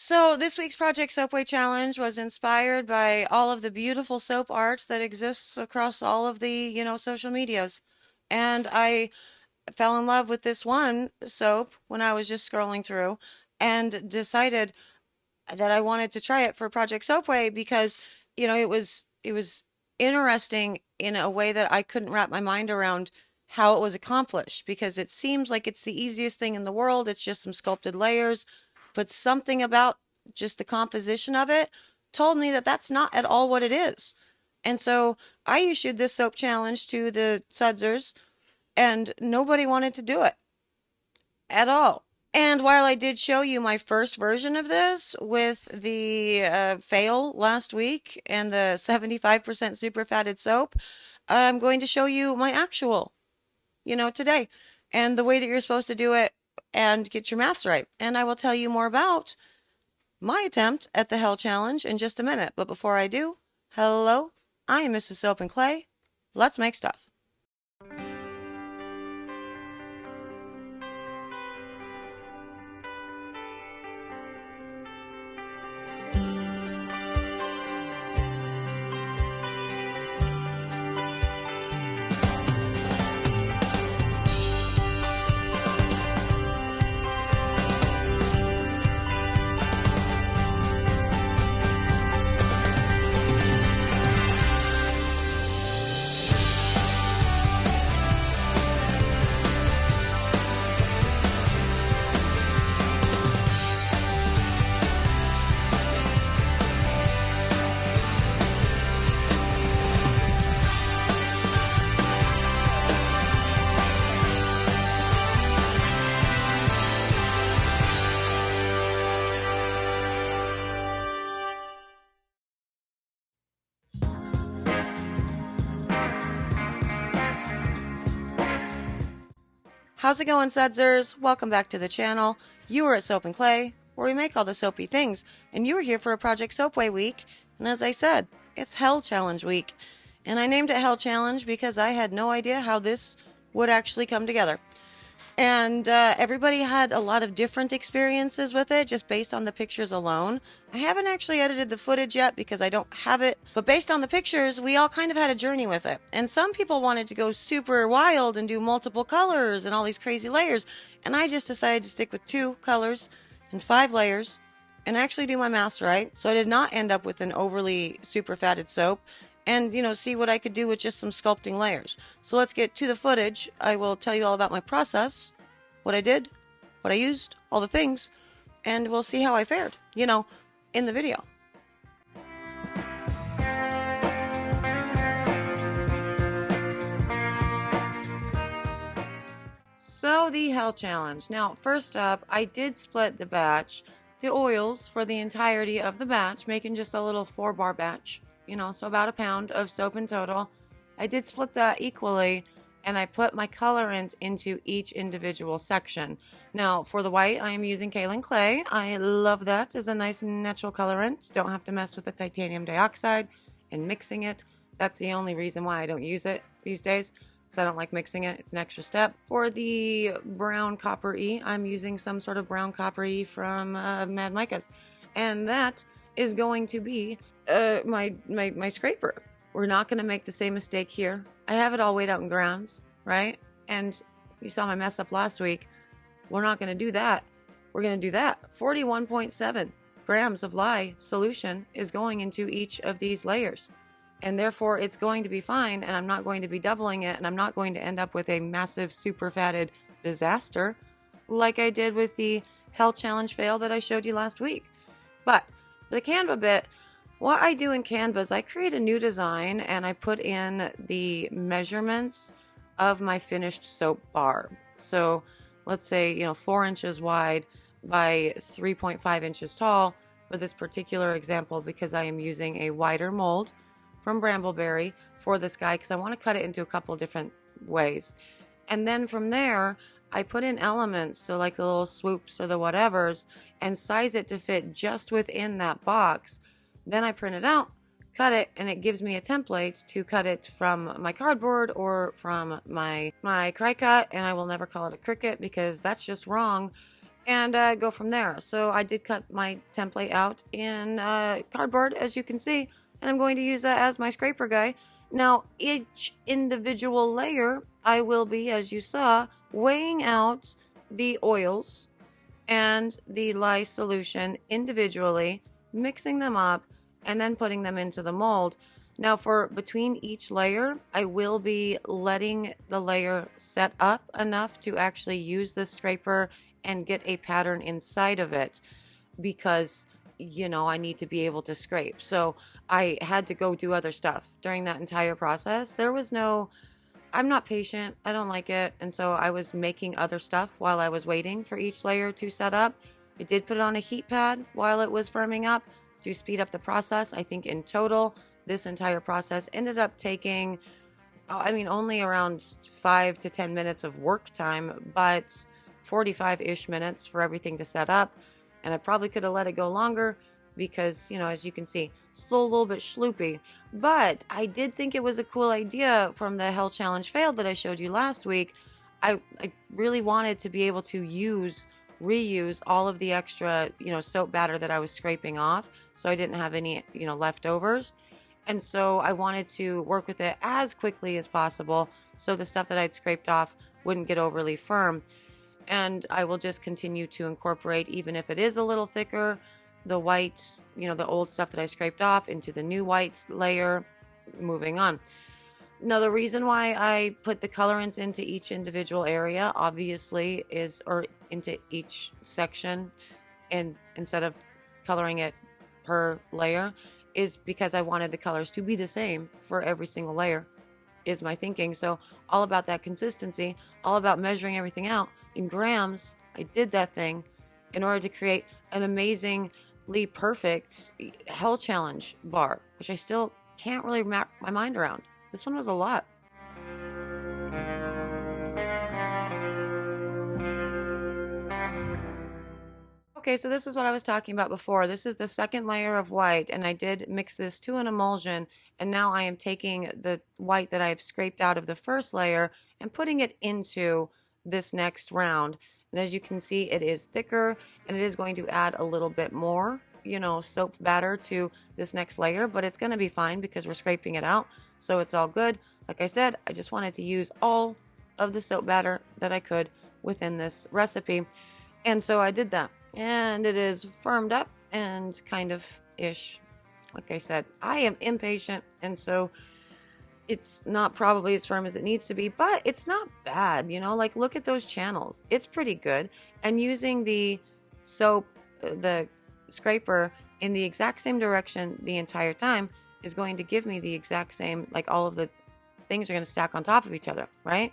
So this week's Project Soapway Challenge was inspired by all of the beautiful soap art that exists across all of the, social medias. And I fell in love with this one soap when I was just scrolling through and decided that I wanted to try it for Project Soapway because, it was interesting in a way that I couldn't wrap my mind around how it was accomplished because it seems like it's the easiest thing in the world. It's just some sculpted layers, but something about just the composition of it told me that that's not at all what it is. And so I issued this soap challenge to the Sudsers, and nobody wanted to do it at all. And while I did show you my first version of this with the fail last week and the 75% super fatted soap, I'm going to show you my actual, today and the way that you're supposed to do it and get your maths right. And I will tell you more about my attempt at the Hell Challenge in just a minute. But before I do, hello, I am Mrs. Soap and Clay. Let's make stuff. How's it going, Sudsers? Welcome back to the channel. You are at Soap and Clay, where we make all the soapy things, and you are here for a Project Soapway week, and as I said, it's Hell Challenge week. And I named it Hell Challenge because I had no idea how this would actually come together. And everybody had a lot of different experiences with it just based on the pictures alone. I haven't actually edited the footage yet because I don't have it, but based on the pictures, we all kind of had a journey with it. And some people wanted to go super wild and do multiple colors and all these crazy layers, and I just decided to stick with 2 colors and 5 layers and actually do my maths right, so I did not end up with an overly super fatted soap, and see what I could do with just some sculpting layers. So let's get to the footage. I will tell you all about my process, what I did, what I used, all the things, and we'll see how I fared, in the video. So the Hell Challenge. Now, first up, I did split the batch, the oils for the entirety of the batch, making just a little 4-bar batch. So about a pound of soap in total. I did split that equally, and I put my colorant into each individual section. Now, for the white, I am using kaolin clay. I love that as a nice natural colorant. Don't have to mess with the titanium dioxide and mixing it. That's the only reason why I don't use it these days, because I don't like mixing it. It's an extra step. For the brown copper-y, I'm using some sort of brown copper-y from Mad Micas, and that is going to be my scraper. We're not going to make the same mistake here. I have it all weighed out in grams, right? And you saw my mess up last week. We're not going to do that. We're going to do that. 41.7 grams of lye solution is going into each of these layers. And therefore, it's going to be fine, and I'm not going to be doubling it, and I'm not going to end up with a massive super fatted disaster like I did with the Hell Challenge fail that I showed you last week. But the Canva bit, what I do in Canva is I create a new design and I put in the measurements of my finished soap bar. So let's say, 4 inches wide by 3.5 inches tall for this particular example, because I am using a wider mold from Brambleberry for this guy because I want to cut it into a couple different ways. And then from there, I put in elements, so like the little swoops or the whatevers, and size it to fit just within that box. Then I print it out, cut it, and it gives me a template to cut it from my cardboard or from my Cricut, and I will never call it a Cricut because that's just wrong. and go from there. So I did cut my template out in cardboard, as you can see, and I'm going to use that as my scraper guy. Now, each individual layer, I will be, as you saw, weighing out the oils and the lye solution individually, mixing them up, and then putting them into the mold. Now, for between each layer, I will be letting the layer set up enough to actually use the scraper and get a pattern inside of it, because I need to be able to scrape. So I had to go do other stuff during that entire process. I'm not patient. I don't like it. And so I was making other stuff while I was waiting for each layer to set up. I did put it on a heat pad while it was firming up to speed up the process. I think in total, this entire process ended up taking, only around 5 to 10 minutes of work time, but 45-ish minutes for everything to set up. And I probably could have let it go longer because, as you can see, still a little bit schloopy. But I did think it was a cool idea from the Hell Challenge fail that I showed you last week. I really wanted to be able to reuse all of the extra, soap batter that I was scraping off, so I didn't have any, leftovers. And so I wanted to work with it as quickly as possible so the stuff that I'd scraped off wouldn't get overly firm. And I will just continue to incorporate, even if it is a little thicker, the white, the old stuff that I scraped off into the new white layer, moving on. Now, the reason why I put the colorants into each individual area, obviously, or into each section, and instead of coloring it per layer, is because I wanted the colors to be the same for every single layer, is my thinking. So all about that consistency, all about measuring everything out in grams. I did that thing in order to create an amazingly perfect Hell Challenge bar, which I still can't really wrap my mind around. This one was a lot. Okay, so this is what I was talking about before. This is the second layer of white, and I did mix this to an emulsion, and now I am taking the white that I've scraped out of the first layer and putting it into this next round. And as you can see, it is thicker, and it is going to add a little bit more, soap batter to this next layer, but it's going to be fine because we're scraping it out, so it's all good. Like I said, I just wanted to use all of the soap batter that I could within this recipe, and so I did that. And it is firmed up and kind of ish. Like I said, I am impatient, and so it's not probably as firm as it needs to be, but it's not bad, like look at those channels. It's pretty good. And using the soap, the scraper in the exact same direction the entire time is going to give me the exact same, like all of the things are going to stack on top of each other, right?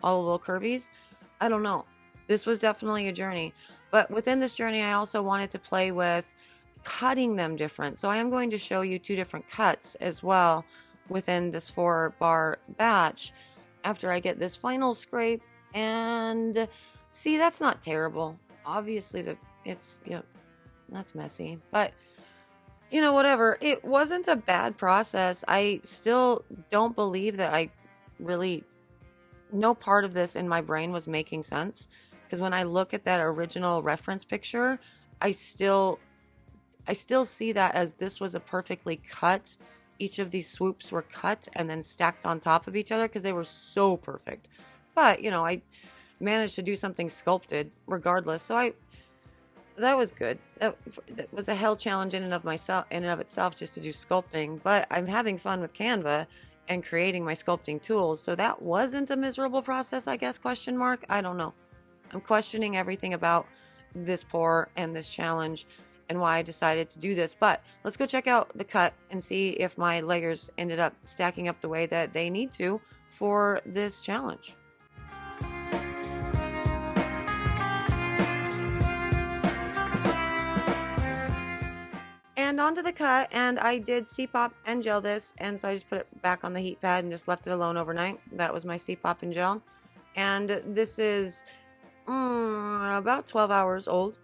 All the little curvies. I don't know. This was definitely a journey. But within this journey, I also wanted to play with cutting them different. So I am going to show you 2 different cuts as well within this 4-bar batch after I get this final scrape. And see, that's not terrible. Obviously, that's messy. But, whatever. It wasn't a bad process. I still don't believe that no part of this in my brain was making sense. Because when I look at that original reference picture, I still see that as this was a perfectly cut. Each of these swoops were cut and then stacked on top of each other because they were so perfect. But, I managed to do something sculpted regardless. So that was good. That was a Hell Challenge in and of itself just to do sculpting. But I'm having fun with Canva and creating my sculpting tools. So that wasn't a miserable process, I guess, ? I don't know. I'm questioning everything about this pour and this challenge and why I decided to do this. But let's go check out the cut and see if my layers ended up stacking up the way that they need to for this challenge. And onto the cut, and I did C-pop and gel this, and so I just put it back on the heat pad and just left it alone overnight. That was my C-pop and gel. And this is about 12 hours old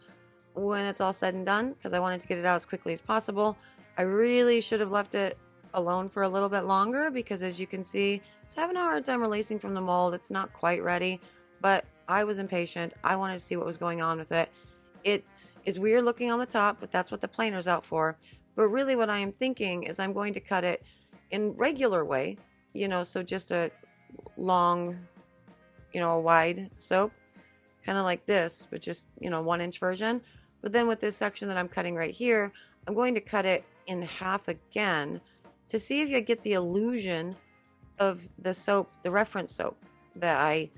when it's all said and done, because I wanted to get it out as quickly as possible. I really should have left it alone for a little bit longer because, as you can see, it's having a hard time releasing from the mold. It's not quite ready, but I was impatient. I wanted to see what was going on with it. It is weird looking on the top, but that's what the planer's out for. But really what I am thinking is I'm going to cut it in regular way, so just a long, a wide soap, kind of like this, but just, 1-inch version. But then with this section that I'm cutting right here, I'm going to cut it in half again to see if you get the illusion of the soap, the reference soap that I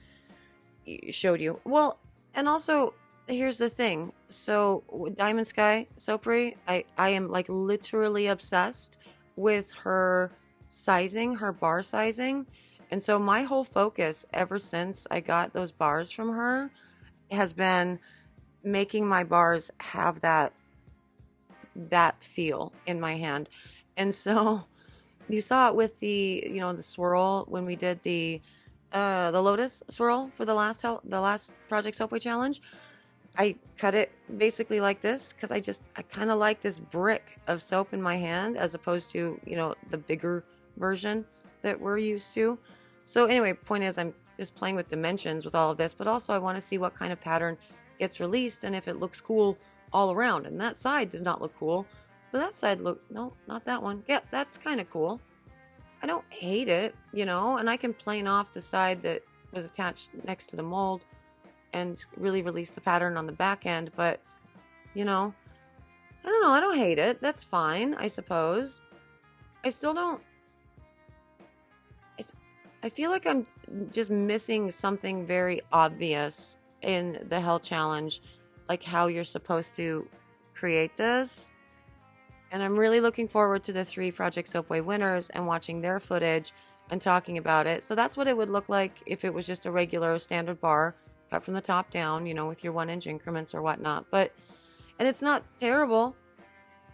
showed you. Well, and also here's the thing. So Diamond Sky Soapery, I am like literally obsessed with her sizing, her bar sizing. And so my whole focus ever since I got those bars from her has been making my bars have that feel in my hand. And so you saw it with the, the swirl when we did the lotus swirl for the last Project Soapway challenge. I cut it basically like this because I kind of like this brick of soap in my hand as opposed to, the bigger version that we're used to. So anyway, point is I'm just playing with dimensions with all of this, but also I want to see what kind of pattern gets released and if it looks cool all around. And that side does not look cool, but that side no, not that one. Yeah, that's kind of cool. I don't hate it, and I can plane off the side that was attached next to the mold and really release the pattern on the back end. But, I don't know. I don't hate it. That's fine, I suppose. I still don't. I feel like I'm just missing something very obvious in the Hell Challenge, like how you're supposed to create this. And I'm really looking forward to the 3 Project Soapway winners and watching their footage and talking about it. So that's what it would look like if it was just a regular standard bar cut from the top down, with your 1-inch increments or whatnot. And it's not terrible,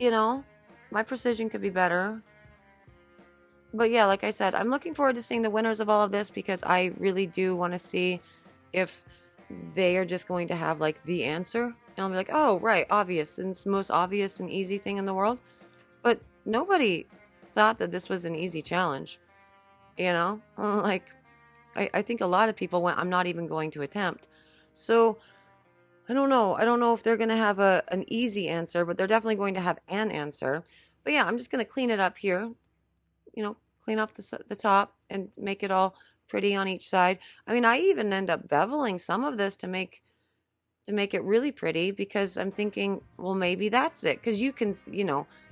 my precision could be better. But yeah, like I said, I'm looking forward to seeing the winners of all of this because I really do want to see if they are just going to have like the answer. And I'll be like, oh, right, obvious. And it's the most obvious and easy thing in the world. But nobody thought that this was an easy challenge. Like, I think a lot of people went, I'm not even going to attempt. So, I don't know. I don't know if they're going to have an easy answer, but they're definitely going to have an answer. But yeah, I'm just going to clean it up here. Clean off the top and make it all pretty on each side. I mean, I even end up beveling some of this to make it really pretty because I'm thinking, well, maybe that's it. Because you can,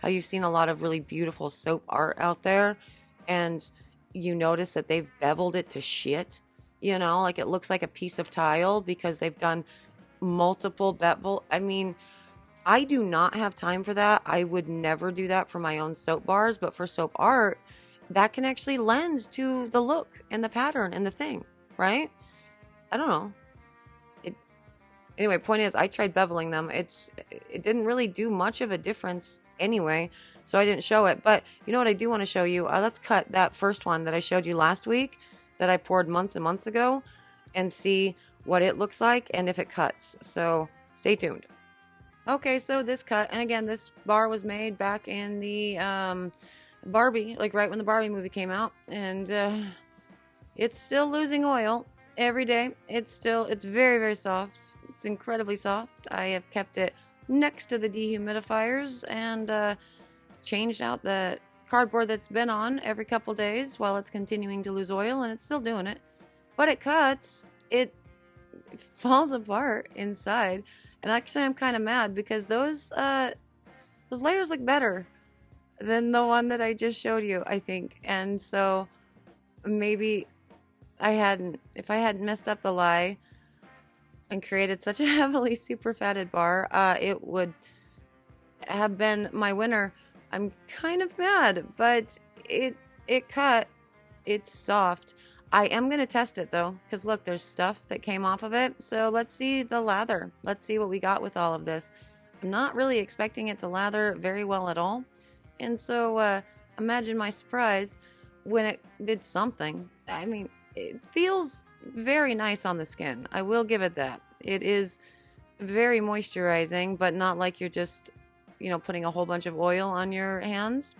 how you've seen a lot of really beautiful soap art out there and you notice that they've beveled it to shit, like it looks like a piece of tile because they've done multiple bevel. I mean, I do not have time for that. I would never do that for my own soap bars, but for soap art, that can actually lend to the look and the pattern and the thing, right? I don't know. Anyway, point is, I tried beveling them. It didn't really do much of a difference anyway, so I didn't show it. But you know what I do want to show you? Let's cut that first one that I showed you last week that I poured months and months ago and see what it looks like and if it cuts. So stay tuned. Okay, so this cut, and again, this bar was made back in the Barbie, like right when the Barbie movie came out, and it's still losing oil every day. It's very, very soft. It's incredibly soft. I have kept it next to the dehumidifiers and changed out the cardboard that's been on every couple days while it's continuing to lose oil, and it's still doing it. But it cuts. It falls apart inside, and actually I'm kind of mad because those layers look better than the one that I just showed you, I think. And so maybe if I hadn't messed up the lie and created such a heavily super fatted bar, it would have been my winner. I'm kind of mad, but it cut. It's soft. I am going to test it though, because look, there's stuff that came off of it. So let's see the lather. Let's see what we got with all of this. I'm not really expecting it to lather very well at all. And so imagine my surprise when it did something. I mean, it feels very nice on the skin. I will give it that. It is very moisturizing, but not like you're just, putting a whole bunch of oil on your hands.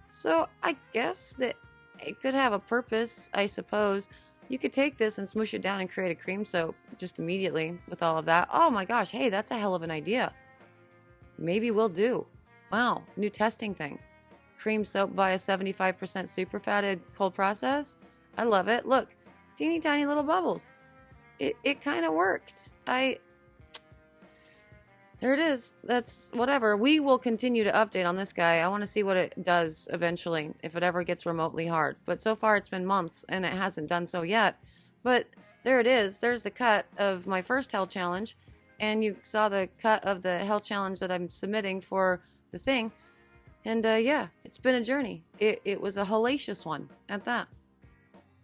So I guess that it could have a purpose, I suppose. You could take this and smoosh it down and create a cream soap just immediately with all of that. Oh my gosh, hey, that's a hell of an idea. Maybe we'll do. Wow, new testing thing. Cream soap via 75% super fatted cold process. I love it. Look, teeny tiny little bubbles. It kind of worked. There it is. That's whatever. We will continue to update on this guy. I want to see what it does eventually, if it ever gets remotely hard. But so far it's been months and it hasn't done so yet. But there it is. There's the cut of my first Hell Challenge. And you saw the cut of the Hell Challenge that I'm submitting for the thing. And yeah, it's been a journey. It was a hellacious one at that.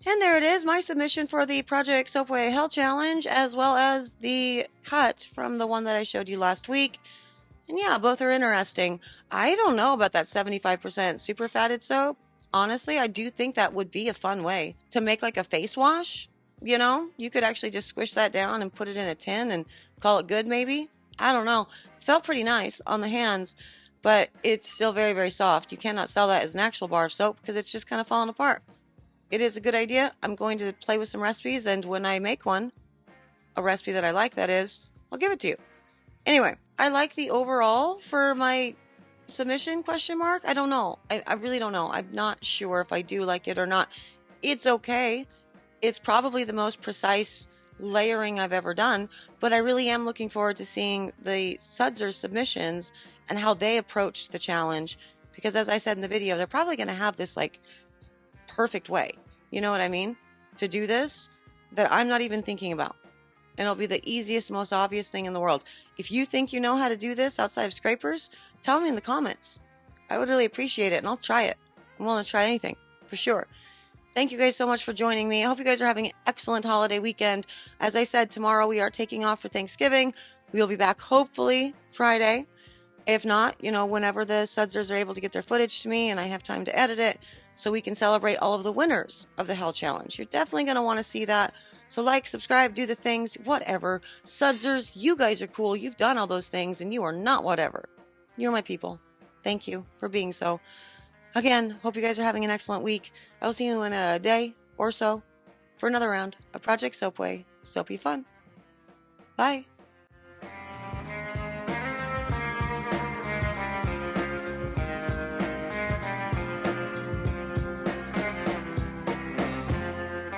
And there it is, my submission for the Project Soapway HELL Challenge, as well as the cut from the one that I showed you last week. And yeah, both are interesting. I don't know about that 75% super fatted soap. Honestly, I do think that would be a fun way to make like a face wash. You know, you could actually just squish that down and put it in a tin and call it good maybe. I don't know. Felt pretty nice on the hands, but it's still very, very soft. You cannot sell that as an actual bar of soap because it's just kind of falling apart. It is a good idea. I'm going to play with some recipes, and when I make one, a recipe that I like, that is, I'll give it to you. Anyway, I like the overall for my submission, question mark. I don't know. I really don't know. I'm not sure if I do like it or not. It's okay. It's probably the most precise layering I've ever done, but I really am looking forward to seeing the Sudsers submissions and how they approach the challenge, because as I said in the video, they're probably going to have this like perfect way, you know what I mean, to do this that I'm not even thinking about. And it'll be the easiest, most obvious thing in the world. If you think you know how to do this outside of scrapers, tell me in the comments. I would really appreciate it, and I'll try it. I'm willing to try anything, for sure. Thank you guys so much for joining me. I hope you guys are having an excellent holiday weekend. As I said, tomorrow we are taking off for Thanksgiving. We'll be back hopefully Friday. If not, you know, whenever the Sudsers are able to get their footage to me and I have time to edit it, so we can celebrate all of the winners of the Hell Challenge. You're definitely going to want to see that. So like, subscribe, do the things, whatever. Sudsers, you guys are cool. You've done all those things, and you are not whatever. You're my people. Thank you for being so. Again, hope you guys are having an excellent week. I will see you in a day or so for another round of Project Soapway Soapy Fun. Bye.